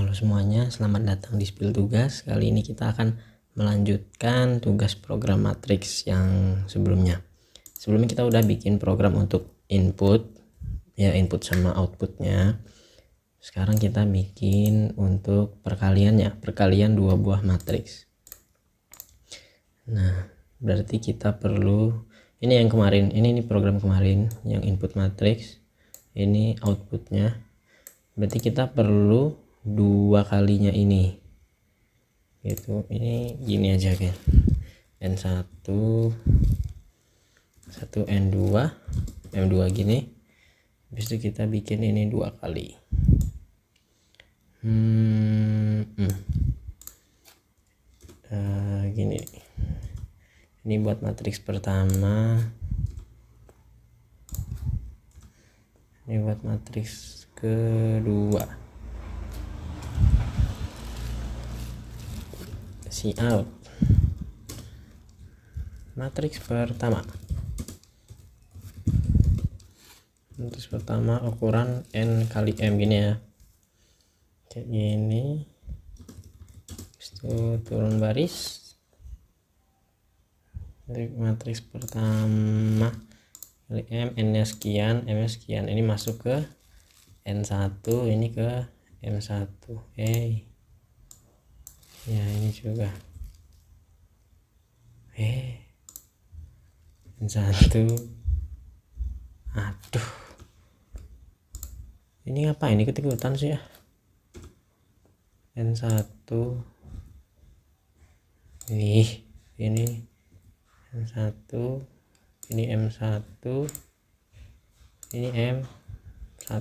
Halo semuanya, selamat datang di Spill Tugas. Kali ini kita akan melanjutkan tugas program matriks yang sebelumnya. Sebelumnya kita udah bikin program untuk input, ya input sama outputnya. Sekarang kita bikin untuk perkaliannya, perkalian dua buah matriks. Nah, berarti kita perlu, ini yang kemarin, ini program kemarin yang input matriks, ini outputnya. Berarti kita perlu dua kalinya ini gitu. Ini gini aja kan, N1 N2 M2 gini. Habis itu kita bikin ini dua kali. Gini, ini buat matriks pertama, ini buat matriks kedua. Si out matriks pertama, ukuran N kali M gini ya, kayak gini. Habis itu turun baris, matriks pertama kali M, N nya sekian, M nya sekian. Ini masuk ke N1, ini ke M1. Ya ini juga N1. Aduh, ini ngapain ikut-ikutan sih ya. N1 ini N1, ini M1, ini M1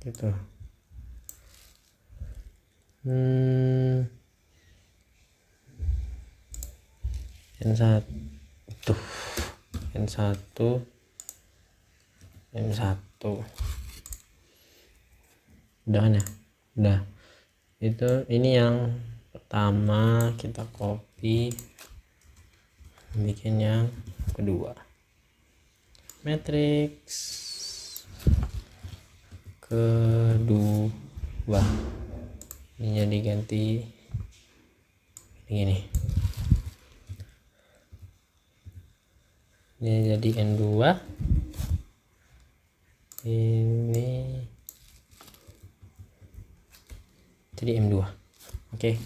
gitu. N1 M1 udah kan ya, udah. Itu ini yang pertama, kita copy, bikin yang kedua, matriks kedua. Ini diganti ini, jadi N2, ini jadi M2. Oke.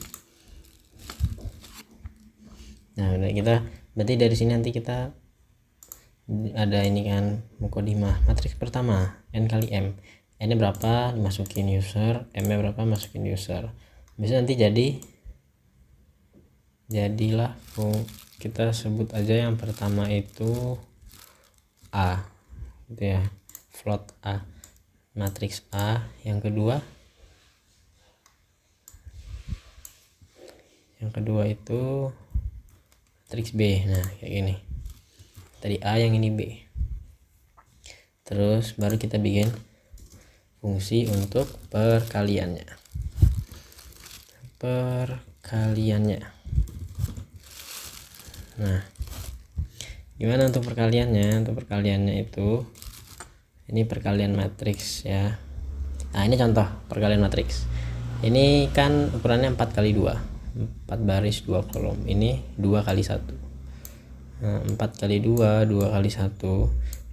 Nah udah, kita berarti dari sini nanti kita ada ini kan, mukodimah matriks pertama N kali M. N nya berapa dimasukin user, M nya berapa masukin user. Bisa nanti jadilah kita sebut aja yang pertama itu A gitu ya, float A, matriks A. Yang kedua itu matriks B. Nah kayak gini, tadi A, yang ini B. Terus baru kita bikin fungsi untuk perkaliannya. Nah gimana untuk perkaliannya? Untuk perkaliannya itu, ini perkalian matriks ya. Nah ini contoh perkalian matriks. Ini kan ukurannya 4 kali 2, 4 baris 2 kolom. Ini 2 kali 1. Nah 4 kali 2, 2 kali 1.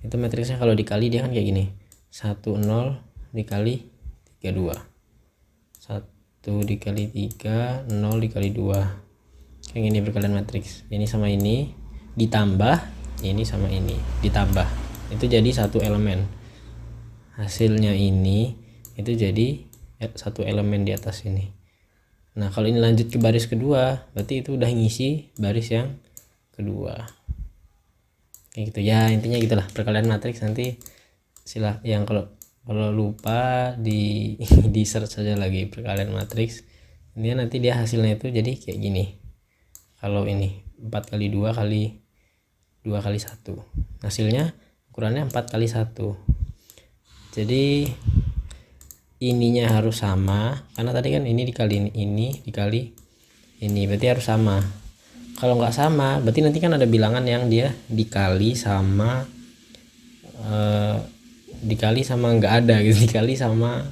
Itu matriksnya kalau dikali dia kan kayak gini, 1 0 dikali 3 2, 1 dikali 3, 0 dikali 2. Kayak gini perkalian matriks. Ini sama ini ditambah, ini sama ini ditambah, itu jadi satu elemen. Hasilnya ini itu jadi satu elemen di atas ini. Nah kalau ini lanjut ke baris kedua, berarti itu udah ngisi baris yang kedua. Kayak gitu ya, intinya gitulah perkalian matriks. Nanti yang kalau lupa di search saja lagi perkalian matriks. Ini nanti dia hasilnya itu jadi kayak gini. Kalau ini 4 kali 2 kali 1, hasilnya ukurannya 4 kali 1. Jadi ininya harus sama, karena tadi kan ini dikali ini dikali ini, berarti harus sama. Kalau nggak sama, berarti nanti kan ada bilangan yang dia dikali sama nggak ada gitu, dikali sama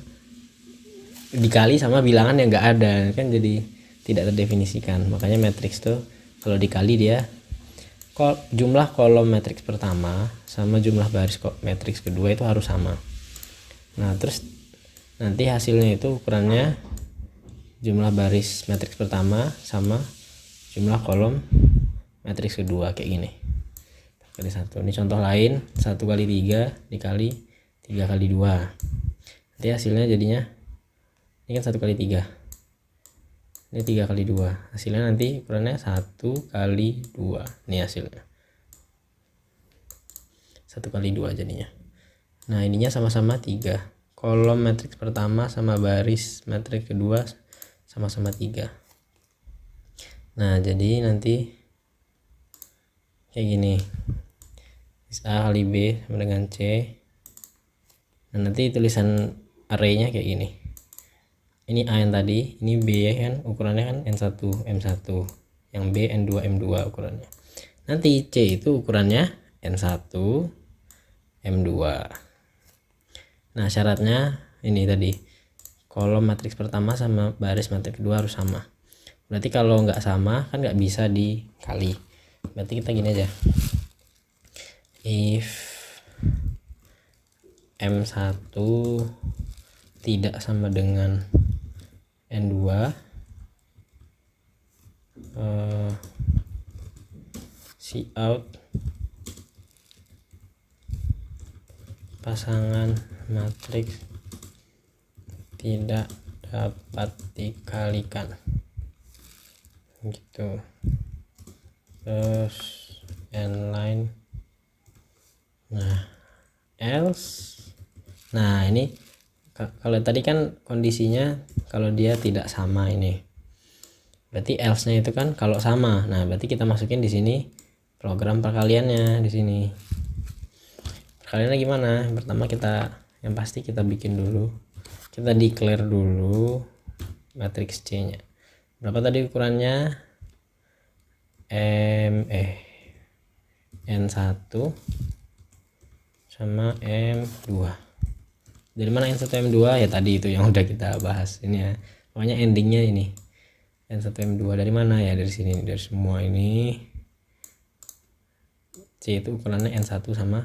dikali sama bilangan yang enggak ada, kan jadi tidak terdefinisikan. Makanya matriks tuh kalau dikali dia jumlah kolom matriks pertama sama jumlah baris matriks kedua itu harus sama. Nah terus nanti hasilnya itu ukurannya jumlah baris matriks pertama sama jumlah kolom matriks kedua kayak gini kali 1. Ini contoh lain, 1 kali 3 dikali 3 kali 2, nanti hasilnya jadinya ini kan 1 kali 3, ini 3 kali 2, hasilnya nanti ukurannya 1 kali 2. Ini hasilnya 1 kali 2 jadinya. Nah ininya sama-sama 3, kolom matriks pertama sama baris matriks kedua sama-sama 3. Nah jadi nanti kayak gini, A kali B sama dengan C. Nah nanti tulisan arraynya kayak gini, ini A yang tadi, ini B kan ukurannya kan N1 M1, yang B N2 M2 ukurannya. Nanti C itu ukurannya N1 M2. Nah syaratnya ini tadi, kolom matriks pertama sama baris matriks kedua harus sama. Berarti kalau nggak sama kan nggak bisa dikali. Berarti kita gini aja, if M1 tidak sama dengan N2, Cout pasangan matriks tidak dapat dikalikan gitu. Terus n-line, nah else, nah ini kalau tadi kan kondisinya kalau dia tidak sama, ini berarti else nya itu kan kalau sama. Nah berarti kita masukin di sini program perkaliannya. Di sini perkaliannya gimana? Pertama yang pasti kita bikin dulu, kita declare dulu matriks C nya berapa tadi ukurannya, N1 sama M2. Dari mana N1 M2? Ya tadi itu yang udah kita bahas ini ya, pokoknya endingnya ini N1 M2 dari mana ya, dari sini, dari semua ini. C itu ukurannya N1 sama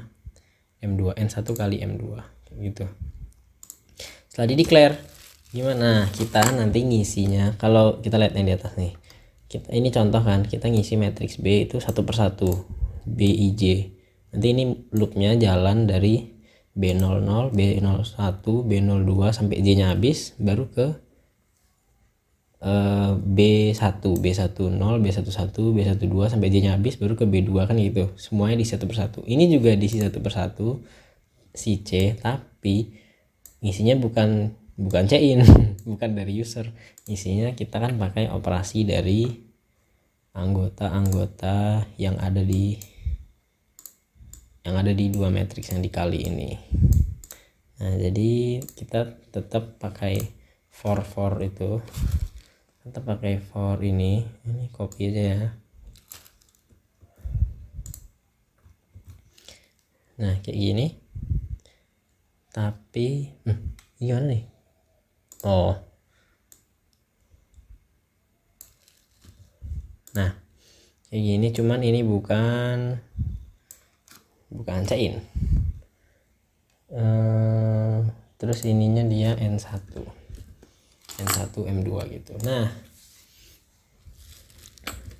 M2, N1 kali M2 gitu. Setelah di declare gimana kita nanti ngisinya? Kalau kita lihat yang di atas nih, ini contoh kan, kita ngisi matriks B itu satu persatu, B I J. Nanti ini loopnya jalan dari B00, B01, B02 sampai J nya habis, baru ke B1, B10, B11, B12 sampai J nya habis, baru ke B2 kan gitu. Semuanya di satu persatu. Ini juga diisi satu persatu si C, tapi ngisinya bukan C-in bukan dari user. Isinya kita kan pakai operasi dari anggota-anggota yang ada di dua matriks yang dikali ini. Nah jadi kita tetap pakai for itu, tetap pakai for ini copy aja ya. Nah kayak gini, tapi gimana nih? Oh, nah kayak gini, cuman ini bukan C-in. Terus ininya dia N1 M2 gitu. Nah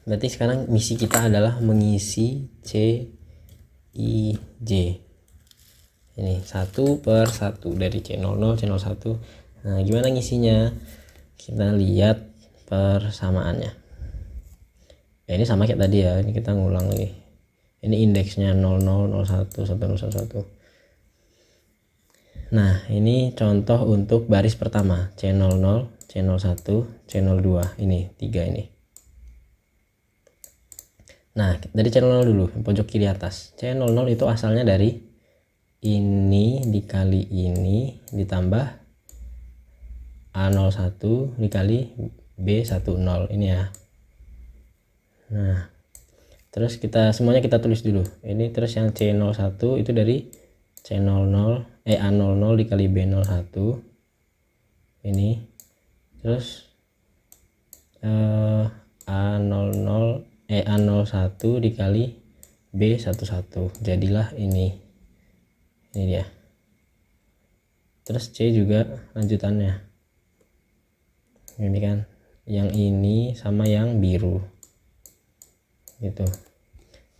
berarti sekarang misi kita adalah mengisi C I J ini satu per satu dari C00 C01. Nah gimana ngisinya? Kita lihat persamaannya ya, ini sama kayak tadi ya, ini kita ngulang lagi. Ini indeksnya 00 01 11 11. Nah ini contoh untuk baris pertama C00 C01 C02, ini 3 ini. Nah dari C00 dulu, pojok kiri atas. C00 itu asalnya dari ini dikali ini ditambah A01 dikali B10 ini ya. Nah terus semuanya kita tulis dulu ini. Terus yang C01 itu dari A00 dikali B01 ini terus A01 dikali B11, jadilah ini dia. Terus C juga lanjutannya ini kan, yang ini sama yang biru gitu.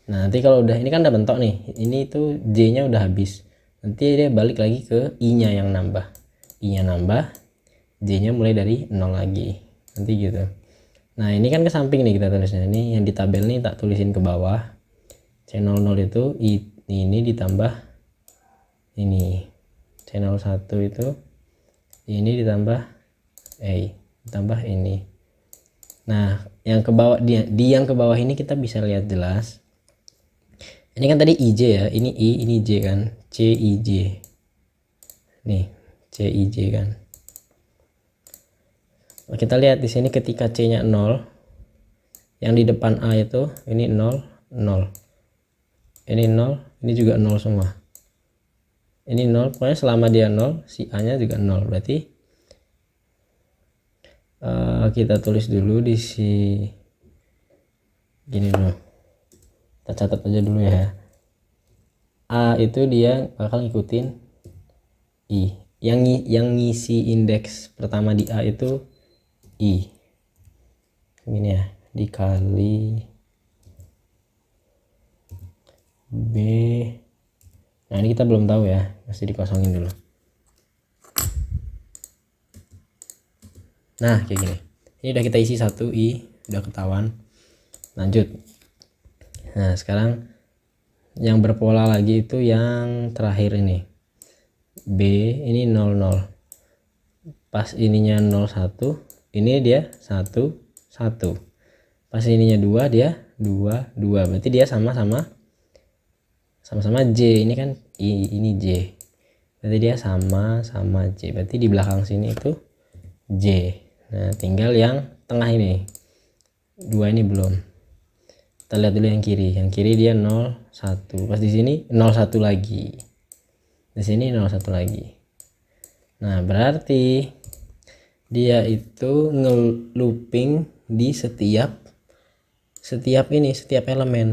Nah nanti kalau udah ini kan udah bentok nih, ini tuh J nya udah habis, nanti dia balik lagi ke I nya yang nambah, I nya nambah, J nya mulai dari 0 lagi nanti gitu. Nah ini kan ke samping nih kita tulisnya, ini yang di tabel nih tak tulisin ke bawah. C00 itu ini ditambah ini, C01 itu ini ditambah ditambah ini. Nah yang ke bawah, di yang ke bawah ini kita bisa lihat jelas, ini kan tadi IJ ya, ini I, ini J kan, CIJ nih, CIJ kan. Kita lihat di sini ketika C nya 0, yang di depan A itu ini 0 0, ini 0, ini juga 0 semua, ini 0, pokoknya selama dia 0 si A nya juga 0. Berarti kita tulis dulu di si gini dulu, kita catat aja dulu ya. A itu dia bakal ngikutin I, yang ngisi indeks pertama di A itu I ini ya, dikali B. Nah ini kita belum tahu ya, masih dikosongin dulu. Nah kayak gini, ini udah kita isi 1 I, udah ketahuan. Lanjut, nah sekarang yang berpola lagi itu yang terakhir ini B, ini 00, pas ininya 01, ini dia 1 1, pas ininya 2 dia 2 2, berarti dia sama-sama J, ini kan I, ini J, berarti dia sama J, berarti di belakang sini itu J. Nah tinggal yang tengah ini 2 ini belum, kita lihat dulu yang kiri dia 01, pas di sini 01 lagi, di sini 01 lagi. Nah berarti dia itu nge-looping di setiap elemen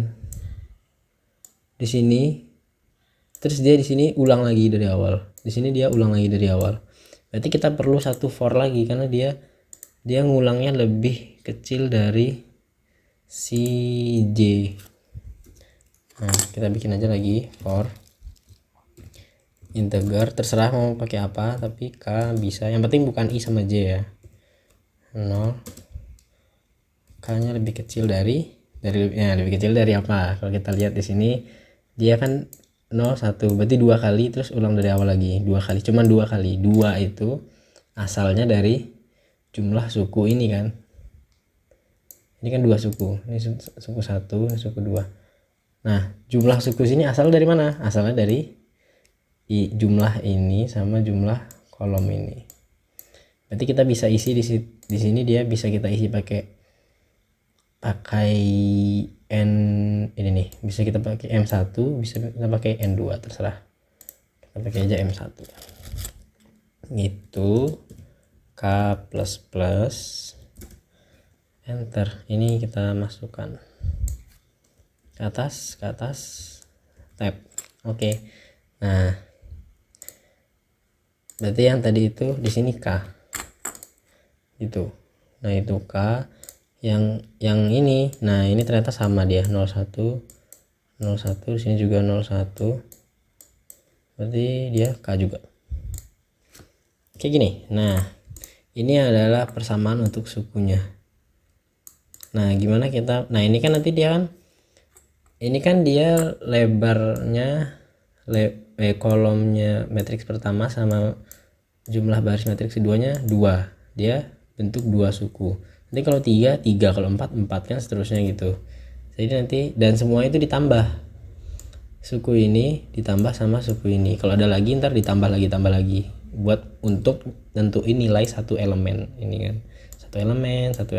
di sini, terus dia di sini ulang lagi dari awal, di sini dia ulang lagi dari awal. Berarti kita perlu satu for lagi, karena dia ngulangnya lebih kecil dari si J. Nah kita bikin aja lagi for integer, terserah mau pakai apa, tapi K bisa, yang penting bukan I sama J ya. 0, K nya lebih kecil dari lebih kecil dari apa? Kalau kita lihat di sini dia kan 01, berarti 2 kali, terus ulang dari awal lagi 2 kali, cuman 2 kali, 2 itu asalnya dari jumlah suku ini kan, ini kan 2 suku, ini suku 1, ini suku 2. Nah jumlah suku sini asal dari mana? Asalnya dari jumlah ini sama jumlah kolom ini. Berarti kita bisa isi di sini dia bisa kita isi pakai N ini nih, bisa kita pakai M1, bisa kita pakai N2, terserah, kita pakai aja M1 gitu. K++, enter, ini kita masukkan ke atas tab. Oke. Nah berarti yang tadi itu di sini K itu, nah itu K, yang ini, nah ini ternyata sama dia 01 di sini juga 01, berarti dia K juga kayak gini. Nah ini adalah persamaan untuk sukunya. Nah gimana kita, nah ini kan nanti dia kan, ini kan dia lebarnya kolomnya matriks pertama sama jumlah baris matriks keduanya 2, dia bentuk 2 suku. Nanti kalau 3 kalau 4 kan seterusnya gitu. Jadi nanti, dan semua itu ditambah, suku ini ditambah sama suku ini, kalau ada lagi ntar ditambah lagi buat untuk nentuin nilai satu elemen ini kan, satu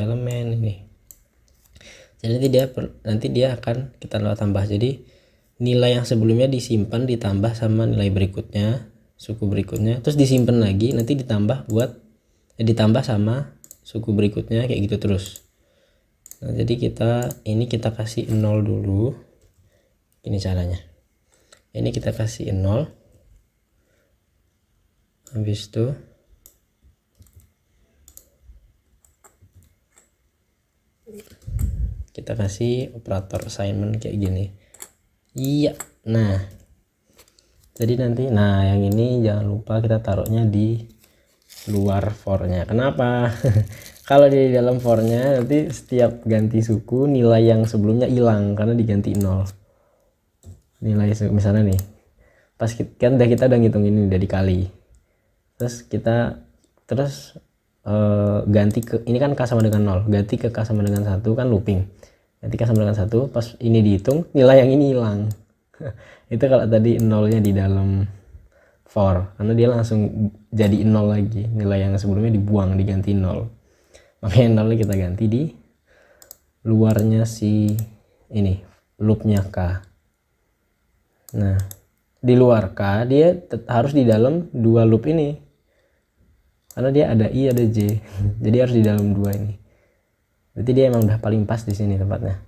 elemen ini. Jadi nanti dia akan kita tambah, jadi nilai yang sebelumnya disimpan ditambah sama nilai berikutnya, suku berikutnya, terus disimpan lagi, nanti ditambah sama suku berikutnya kayak gitu terus. Nah, jadi kita kasih 0 dulu. Ini caranya. Ini kita kasih 0. Habis itu kita kasih operator assignment kayak gini. Iya. Nah, jadi nanti yang ini jangan lupa kita taruhnya di luar for-nya. Kenapa? Kalau di dalam for-nya nanti setiap ganti suku nilai yang sebelumnya hilang karena diganti 0. Nilai misalnya nih, pas kita udah ngitung ini udah dikali, terus kita ganti ke ini kan k sama dengan 0, ganti ke k sama dengan 1 kan looping, ganti k sama dengan 1, pas ini dihitung nilai yang ini hilang. Itu kalau tadi 0-nya di dalam for, karena dia langsung jadi 0 lagi, nilai yang sebelumnya dibuang diganti 0. Makanya 0 kita ganti di luarnya si ini loopnya k. Nah, di luar k dia harus di dalam dua loop ini, karena dia ada i ada j. Jadi harus di dalam dua ini. Berarti dia emang udah paling pas di sini tempatnya.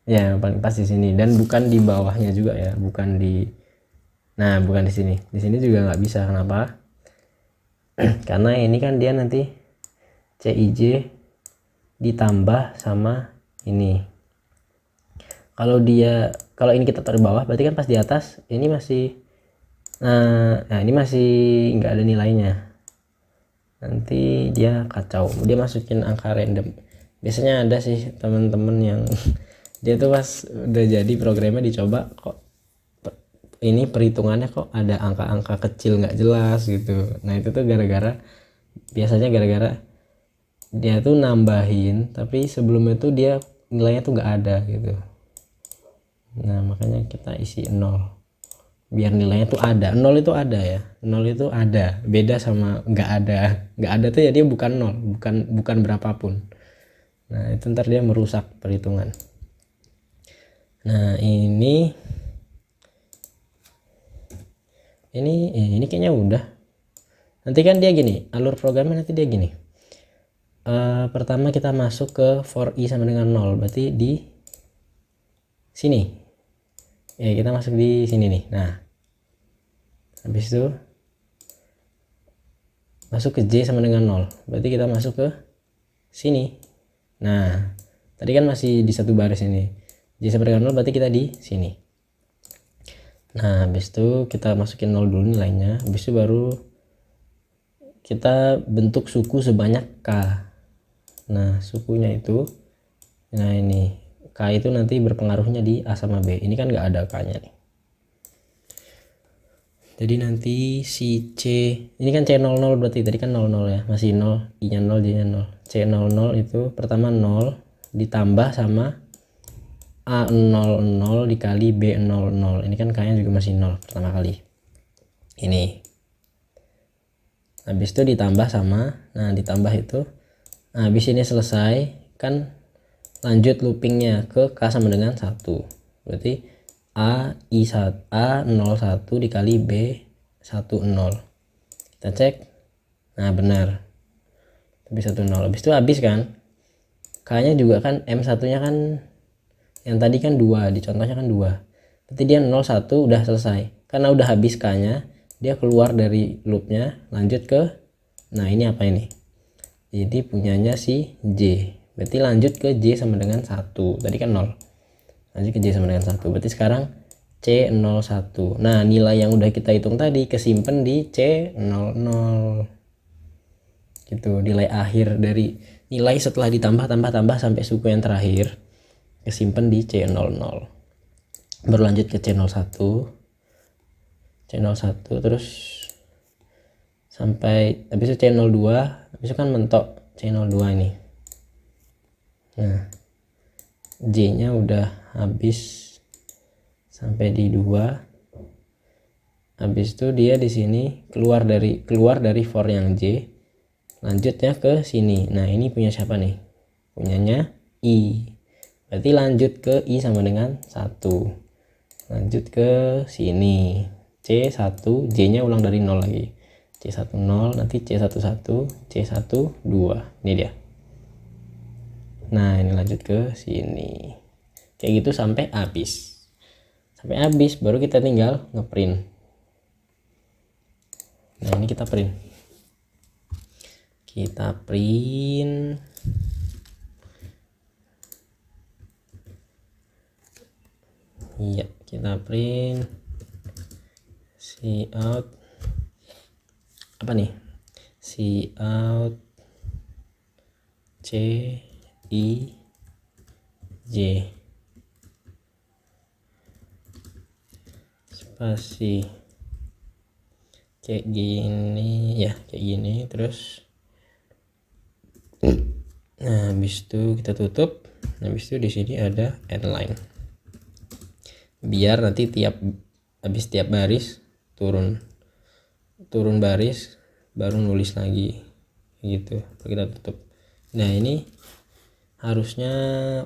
Ya, paling pas di sini, dan bukan di bawahnya juga ya, bukan di sini. Di sini juga nggak bisa. Kenapa? Karena ini kan dia nanti CIJ ditambah sama ini. Kalau ini kita taruh di bawah, berarti kan pas di atas ini masih ini masih nggak ada nilainya. Nanti dia kacau, dia masukin angka random. Biasanya ada sih teman-teman yang dia tuh pas udah jadi programnya dicoba, kok ini perhitungannya kok ada angka-angka kecil nggak jelas gitu. Nah, itu tuh biasanya gara-gara dia tuh nambahin tapi sebelumnya tuh dia nilainya tuh nggak ada gitu. Nah, makanya kita isi 0 biar nilainya tuh ada. 0 itu ada ya, 0 itu ada, beda sama nggak ada tuh ya dia bukan 0, bukan berapapun. Nah, itu ntar dia merusak perhitungan. Nah, ini kayaknya udah. Nanti kan dia gini, alur programnya nanti dia gini. Pertama kita masuk ke for i sama dengan 0, berarti di sini. Kita masuk di sini nih. Nah, habis itu masuk ke j sama dengan 0, berarti kita masuk ke sini. Nah, tadi kan masih di satu baris ini. J sama dengan 0 berarti kita di sini. Nah, habis itu kita masukin 0 dulu nilainya, habis itu baru kita bentuk suku sebanyak k. Nah, sukunya itu, nah ini k itu nanti berpengaruhnya di a sama b. Ini kan nggak ada k-nya nih. Jadi nanti si c, ini kan c00 berarti tadi kan 00 ya, masih 0, i-nya 0, j-nya 0. C00 itu pertama 0 ditambah sama A00 dikali B00. Ini kan k-nya juga masih 0 pertama kali. Ini. Habis itu ditambah sama, ditambah itu. Nah, habis ini selesai, kan lanjut loopingnya ke k sama dengan 1. Berarti A01 dikali B10. Kita cek. Nah, benar. B10. Habis itu habis kan? K-nya juga kan M1-nya kan yang tadi kan 2, di contohnya kan 2. Berarti dia 01 udah selesai. Karena udah habis k-nya, dia keluar dari loopnya, lanjut ke, nah ini apa ini? Jadi punyanya si J. Berarti lanjut ke J sama dengan 1. Tadi kan 0. Lanjut ke J sama dengan 1. Berarti sekarang C01. Nah, nilai yang udah kita hitung tadi kesimpan di C00. Gitu, nilai akhir dari nilai setelah ditambah sampai suku yang terakhir kesimpan di C00. Berlanjut ke C01 terus sampai habis itu C02, habis itu kan mentok C02 ini. Nah, J nya udah habis sampai di 2. Habis itu dia di sini keluar dari for yang J, lanjutnya ke sini. Nah, ini punya siapa nih? Punyanya I. Berarti lanjut ke I sama dengan 1. Lanjut ke sini C1, J nya ulang dari 0 lagi. C10 nanti C11 C12 ini dia. Nah ini lanjut ke sini kayak gitu sampai habis, baru kita tinggal ngeprint. Nah ini kita print iya, kita print cout apa nih, cout C I J spasi kayak gini ya, kayak gini terus. Nah habis itu kita tutup. Nah habis itu di sini ada endline, biar nanti habis tiap baris turun baris baru nulis lagi gitu. Kita tutup. Nah ini harusnya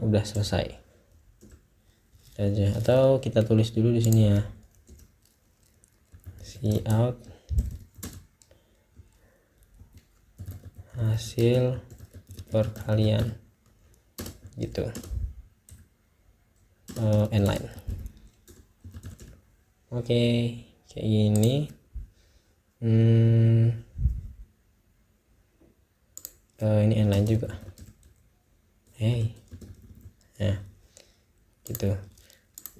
udah selesai aja, atau kita tulis dulu di sini ya, cout hasil perkalian gitu, inline. Oke kayak gini. Ini inline juga. Nah gitu.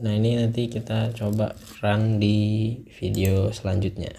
Nah ini nanti kita coba run di video selanjutnya.